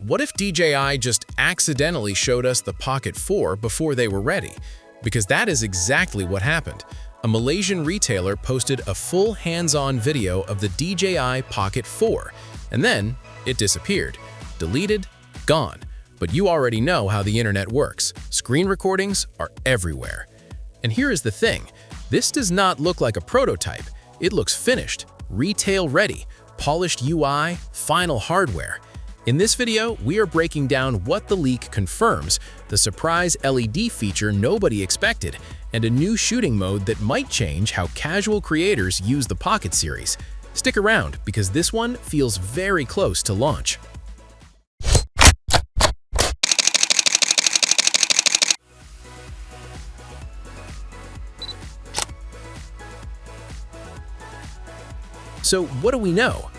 what if DJI just accidentally showed us the Pocket 4 before they were ready? Because that is exactly what happened. A Malaysian retailer posted a full hands-on video of the DJI Pocket 4, and then it disappeared. Deleted, gone. But you already know how the internet works. Screen recordings are everywhere. And here is the thing. This does not look like a prototype. It looks finished, retail-ready, polished UI, final hardware. In this video, we are breaking down what the leak confirms, the surprise LED feature nobody expected, and a new shooting mode that might change how casual creators use the Pocket series. Stick around, because this one feels very close to launch. So what do we know?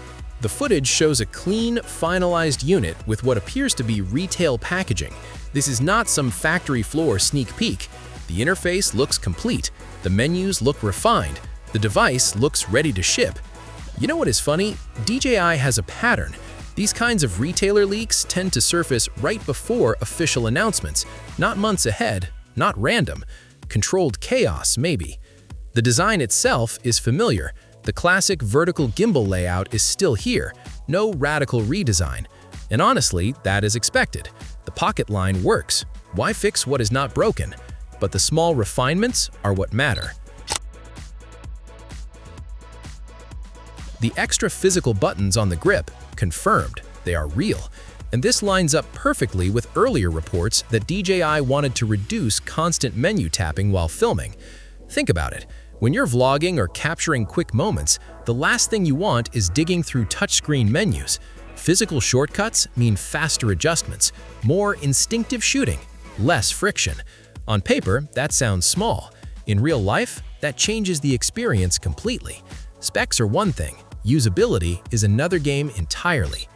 The footage shows a clean, finalized unit with what appears to be retail packaging. This is not some factory floor sneak peek. The interface looks complete, the menus look refined, the device looks ready to ship. You know what is funny? DJI has a pattern. These kinds of retailer leaks tend to surface right before official announcements, not months ahead, not random. Controlled chaos, maybe. The design itself is familiar. The classic vertical gimbal layout is still here, no radical redesign. And honestly, that is expected. The Pocket line works. Why fix what is not broken? But the small refinements are what matter. The extra physical buttons on the grip, confirmed, they are real. And this lines up perfectly with earlier reports that DJI wanted to reduce constant menu tapping while filming. Think about it. When you're vlogging or capturing quick moments, the last thing you want is digging through touchscreen menus. Physical shortcuts mean faster adjustments, more instinctive shooting, less friction. On paper, that sounds small. In real life, that changes the experience completely. Specs are one thing, usability is another game entirely.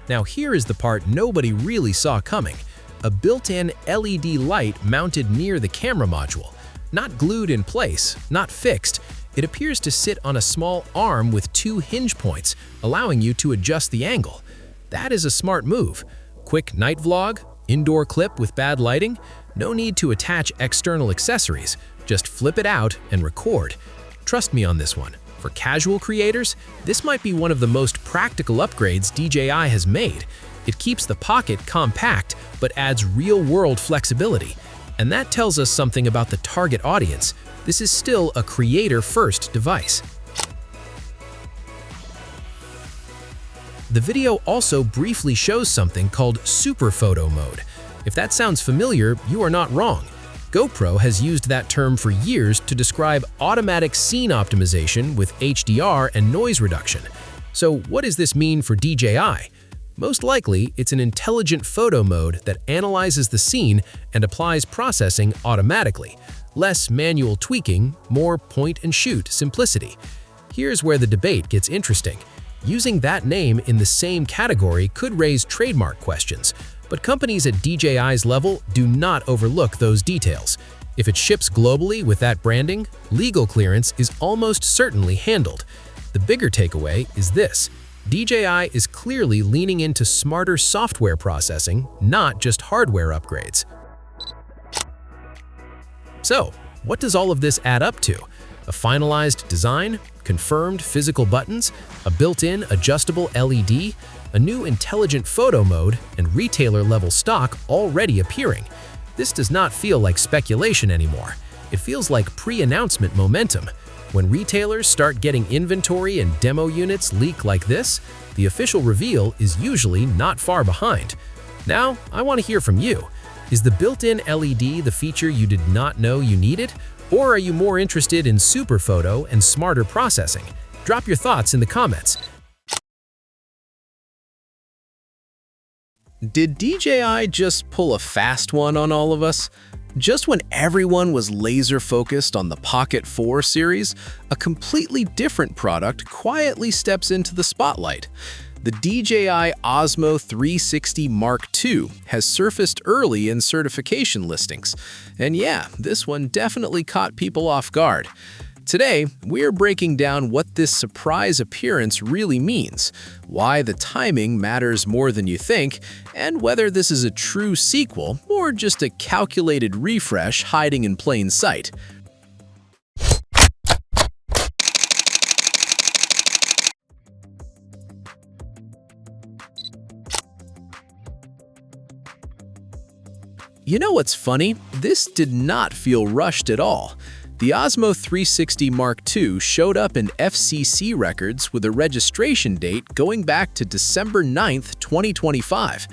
Now here is the part nobody really saw coming. A built-in LED light mounted near the camera module. Not glued in place, not fixed. It appears to sit on a small arm with two hinge points, allowing you to adjust the angle. That is a smart move. Quick night vlog, indoor clip with bad lighting, no need to attach external accessories. Just flip it out and record. Trust me on this one. For casual creators, this might be one of the most practical upgrades DJI has made. It keeps the Pocket compact, but adds real-world flexibility. And that tells us something about the target audience. This is still a creator-first device. The video also briefly shows something called SuperPhoto mode. If that sounds familiar, you are not wrong. GoPro has used that term for years to describe automatic scene optimization with HDR and noise reduction. So what does this mean for DJI? Most likely, it's an intelligent photo mode that analyzes the scene and applies processing automatically. Less manual tweaking, more point-and-shoot simplicity. Here's where the debate gets interesting. Using that name in the same category could raise trademark questions, but companies at DJI's level do not overlook those details. If it ships globally with that branding, legal clearance is almost certainly handled. The bigger takeaway is this. DJI is clearly leaning into smarter software processing, not just hardware upgrades. So, what does all of this add up to? A finalized design, confirmed physical buttons, a built-in adjustable LED, a new intelligent photo mode, and retailer-level stock already appearing. This does not feel like speculation anymore. It feels like pre-announcement momentum. When retailers start getting inventory and demo units leak like this, the official reveal is usually not far behind. Now, I want to hear from you. Is the built-in LED the feature you did not know you needed? Or are you more interested in SuperPhoto and smarter processing? Drop your thoughts in the comments. Did DJI just pull a fast one on all of us? Just when everyone was laser-focused on the Pocket 4 series, a completely different product quietly steps into the spotlight. The DJI Osmo 360 Mark II has surfaced early in certification listings. And yeah, this one definitely caught people off guard. Today, we're breaking down what this surprise appearance really means, why the timing matters more than you think, and whether this is a true sequel or just a calculated refresh hiding in plain sight. You know what's funny? This did not feel rushed at all. The Osmo 360 Mark II showed up in FCC records with a registration date going back to December 9, 2025.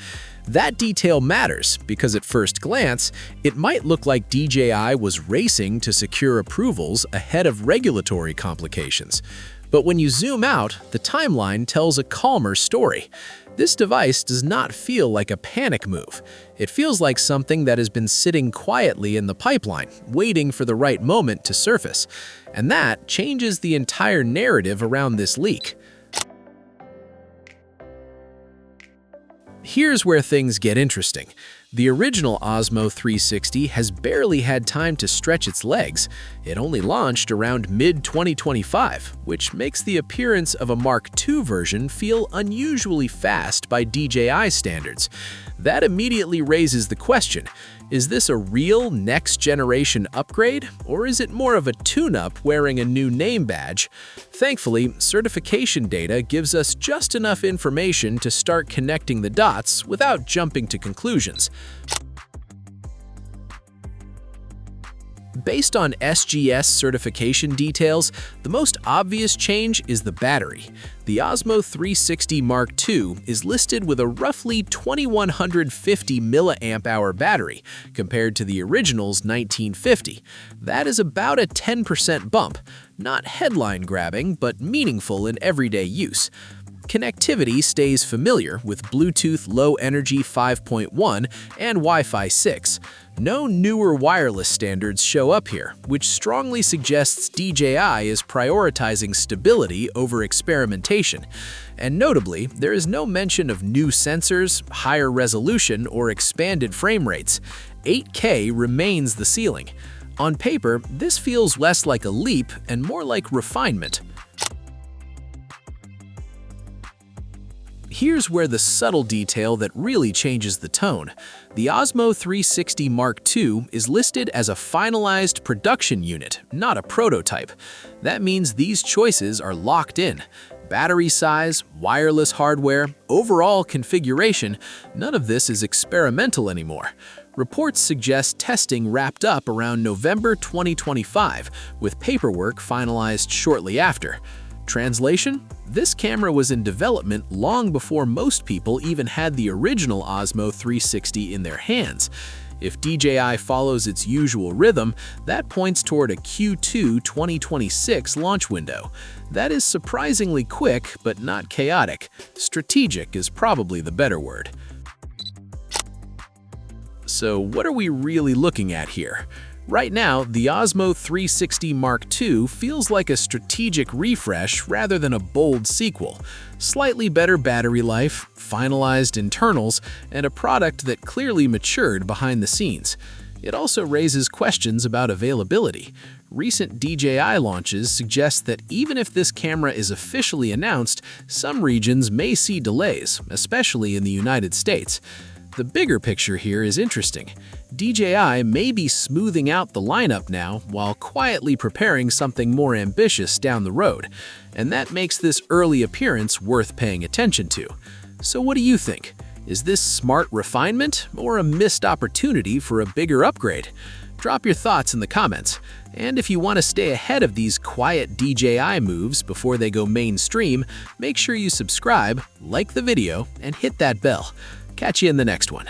That detail matters because at first glance, it might look like DJI was racing to secure approvals ahead of regulatory complications. But when you zoom out, the timeline tells a calmer story. This device does not feel like a panic move. It feels like something that has been sitting quietly in the pipeline, waiting for the right moment to surface. And that changes the entire narrative around this leak. Here's where things get interesting. The original Osmo 360 has barely had time to stretch its legs. It only launched around mid-2025, which makes the appearance of a Mark II version feel unusually fast by DJI standards. That immediately raises the question, is this a real next-generation upgrade, or is it more of a tune-up wearing a new name badge? Thankfully, certification data gives us just enough information to start connecting the dots without jumping to conclusions. Based on SGS certification details, the most obvious change is the battery. The Osmo 360 Mark II is listed with a roughly 2150 mAh battery compared to the original's 1950. That is about a 10% bump, not headline-grabbing, but meaningful in everyday use. Connectivity stays familiar with Bluetooth Low Energy 5.1 and Wi-Fi 6. No newer wireless standards show up here, which strongly suggests DJI is prioritizing stability over experimentation. And notably, there is no mention of new sensors, higher resolution, or expanded frame rates. 8K remains the ceiling. On paper, this feels less like a leap and more like refinement. Here's where the subtle detail that really changes the tone. The Osmo 360 Mark II is listed as a finalized production unit, not a prototype. That means these choices are locked in. Battery size, wireless hardware, overall configuration, none of this is experimental anymore. Reports suggest testing wrapped up around November 2025, with paperwork finalized shortly after. Translation? This camera was in development long before most people even had the original Osmo 360 in their hands. If DJI follows its usual rhythm, that points toward a Q2 2026 launch window. That is surprisingly quick, but not chaotic. Strategic is probably the better word. So what are we really looking at here? Right now, the Osmo 360 Mark II feels like a strategic refresh rather than a bold sequel. Slightly better battery life, finalized internals, and a product that clearly matured behind the scenes. It also raises questions about availability. Recent DJI launches suggest that even if this camera is officially announced, some regions may see delays, especially in the United States. The bigger picture here is interesting. DJI may be smoothing out the lineup now while quietly preparing something more ambitious down the road, and that makes this early appearance worth paying attention to. So what do you think? Is this smart refinement or a missed opportunity for a bigger upgrade? Drop your thoughts in the comments. And if you want to stay ahead of these quiet DJI moves before they go mainstream, make sure you subscribe, like the video, and hit that bell. Catch you in the next one.